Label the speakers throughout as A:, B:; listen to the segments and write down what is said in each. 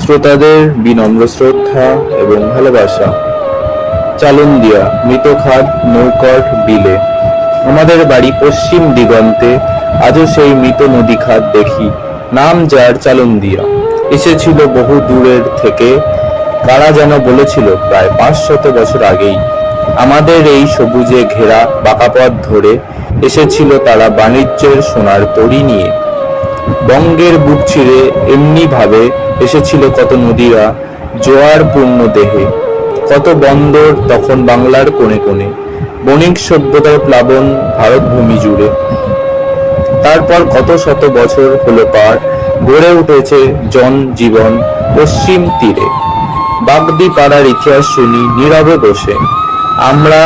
A: শ্রোতাদের বিনম্র শ্রদ্ধা এবং ভালোবাসা। চালুন্দিয়া মৃতখাদ নৌকর বিলে। আমাদের বাড়ি পশ্চিম দিগন্তে, আজও সেই মৃত নদী খাদ দেখি, নাম যার চালুন্দিয়া। এসেছিল বহু দূরের থেকে, কারা যেন বলেছিল প্রায় 500 বছর আগেই। আমাদের এই সবুজে ঘেরা বাঁকা পথ ধরে এসেছিল তারা বাণিজ্যের সোনার তরী নিয়ে। বঙ্গের বুক চিরে এমনি ভাবে এসেছিল কত নদীরা জোয়ার পূর্ণ দেহে, কত বন্দর তখন বাংলার কোণে কোণে, বণিক সভ্যতার প্লাবন ভারতভূমি জুড়ে। তারপর কত শত বছর হলো পার, গড়ে উঠেছে জনজীবন পশ্চিম তীরে। বাগদি পাড়ার ইতিহাস শুনি নীরবে বসে, আমরা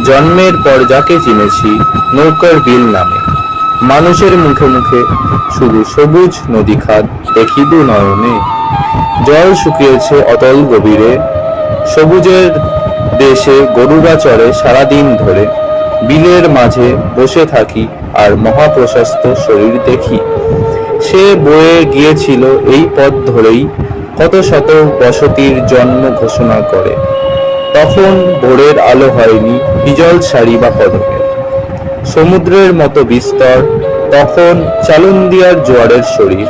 A: জন্মের পর যাকে চিনেছি নৌকার বিল নামে। মানুষের মুখে মুখে শুধু সবুজ নদী খাদ দেখি দু নয়নে। জল শুকিয়েছে অতল গভীরে, সবুজের দেশে গরুরা চড়ে সারাদিন ধরে। বিলের মাঝে বসে থাকি আর মহাপ্রশস্ত শরীর দেখি। সে বয়ে গিয়েছিল এই পথ ধরেই, কত শত বসতির জন্ম ঘোষণা করে। তখন ভোরের আলো হয়নি হিজল শাড়ি বা পদকের, সমুদ্রের মতো বিস্তর তখন চালুন্দিয়ার জোয়ারের শরীর।